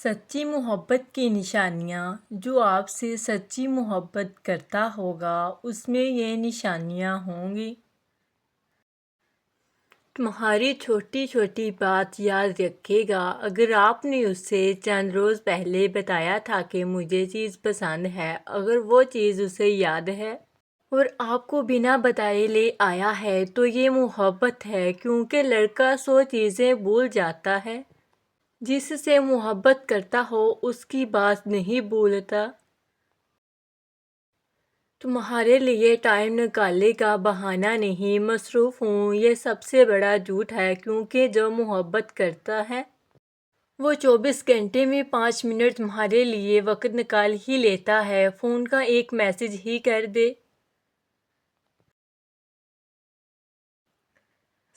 سچی محبت کی نشانیاں۔ جو آپ سے سچی محبت کرتا ہوگا اس میں یہ نشانیاں ہوں گی۔ تمہاری چھوٹی چھوٹی بات یاد رکھے گا۔ اگر آپ نے اس سے چند روز پہلے بتایا تھا کہ مجھے چیز پسند ہے، اگر وہ چیز اسے یاد ہے اور آپ کو بنا بتائے لے آیا ہے تو یہ محبت ہے، کیونکہ لڑکا 100 چیزیں بھول جاتا ہے، جس سے محبت کرتا ہو اس کی بات نہیں بھولتا۔ تمہارے لیے ٹائم نکالنے کا بہانہ نہیں، مصروف ہوں یہ سب سے بڑا جھوٹ ہے، کیونکہ جو محبت کرتا ہے وہ 24 گھنٹے میں 5 منٹ تمہارے لیے وقت نکال ہی لیتا ہے، فون کا ایک میسج ہی کر دے۔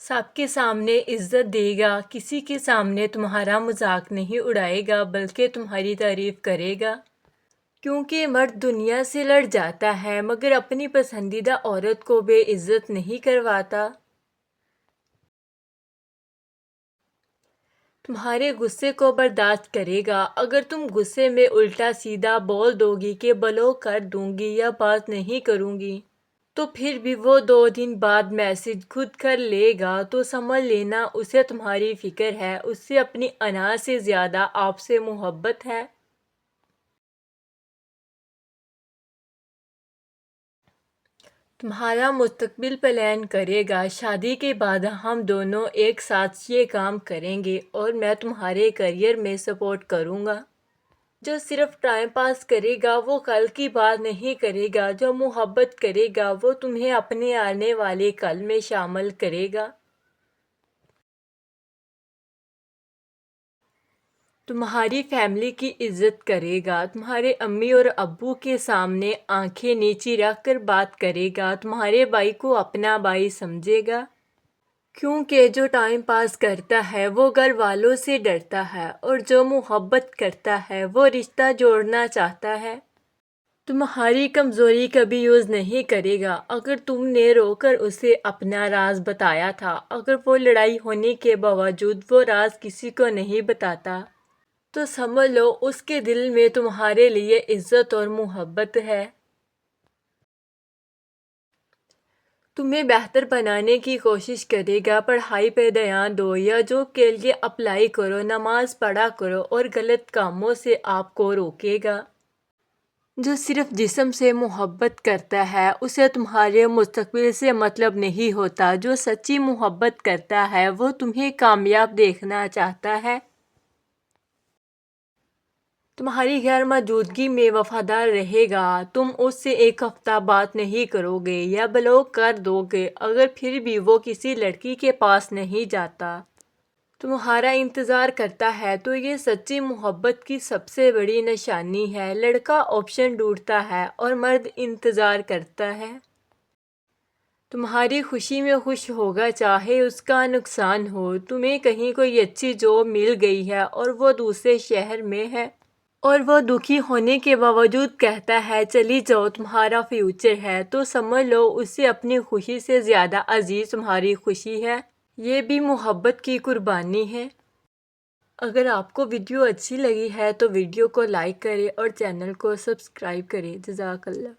سب کے سامنے عزت دے گا، کسی کے سامنے تمہارا مذاق نہیں اڑائے گا بلکہ تمہاری تعریف کرے گا، کیونکہ مرد دنیا سے لڑ جاتا ہے مگر اپنی پسندیدہ عورت کو بے عزت نہیں کرواتا۔ تمہارے غصے کو برداشت کرے گا، اگر تم غصے میں الٹا سیدھا بول دو گی کہ بلاک کر دوں گی یا بات نہیں کروں گی، تو پھر بھی وہ 2 دن بعد میسج خود کر لے گا، تو سمجھ لینا اسے تمہاری فکر ہے، اسے اپنی انا سے زیادہ آپ سے محبت ہے۔ تمہارا مستقبل پلان کرے گا، شادی کے بعد ہم دونوں ایک ساتھ یہ کام کریں گے اور میں تمہارے کیریئر میں سپورٹ کروں گا۔ جو صرف ٹائم پاس کرے گا وہ کل کی بات نہیں کرے گا، جو محبت کرے گا وہ تمہیں اپنے آنے والے کل میں شامل کرے گا۔ تمہاری فیملی کی عزت کرے گا، تمہارے امی اور ابو کے سامنے آنکھیں نیچی رکھ کر بات کرے گا، تمہارے بھائی کو اپنا بھائی سمجھے گا، کیونکہ جو ٹائم پاس کرتا ہے وہ گھر والوں سے ڈرتا ہے اور جو محبت کرتا ہے وہ رشتہ جوڑنا چاہتا ہے۔ تمہاری کمزوری کبھی یوز نہیں کرے گا، اگر تم نے رو کر اسے اپنا راز بتایا تھا، اگر وہ لڑائی ہونے کے باوجود وہ راز کسی کو نہیں بتاتا، تو سمجھ لو اس کے دل میں تمہارے لیے عزت اور محبت ہے۔ تمہیں بہتر بنانے کی کوشش کرے گا، پڑھائی پہ دھیان دو یا جاب کے لیے اپلائی کرو، نماز پڑھا کرو اور غلط کاموں سے آپ کو روکے گا۔ جو صرف جسم سے محبت کرتا ہے اسے تمہارے مستقبل سے مطلب نہیں ہوتا، جو سچی محبت کرتا ہے وہ تمہیں کامیاب دیکھنا چاہتا ہے۔ تمہاری غیر موجودگی میں وفادار رہے گا، تم اس سے ایک ہفتہ بات نہیں کرو گے یا بلاک کر دو گے، اگر پھر بھی وہ کسی لڑکی کے پاس نہیں جاتا، تمہارا انتظار کرتا ہے، تو یہ سچی محبت کی سب سے بڑی نشانی ہے۔ لڑکا آپشن ڈھونڈتا ہے اور مرد انتظار کرتا ہے۔ تمہاری خوشی میں خوش ہوگا چاہے اس کا نقصان ہو، تمہیں کہیں کوئی اچھی جاب مل گئی ہے اور وہ دوسرے شہر میں ہے اور وہ دکھی ہونے کے باوجود کہتا ہے چلی جاؤ تمہارا فیوچر ہے، تو سمجھ لو اسے اپنی خوشی سے زیادہ عزیز تمہاری خوشی ہے۔ یہ بھی محبت کی قربانی ہے۔ اگر آپ کو ویڈیو اچھی لگی ہے تو ویڈیو کو لائک کریں اور چینل کو سبسکرائب کریں۔ جزاک اللہ۔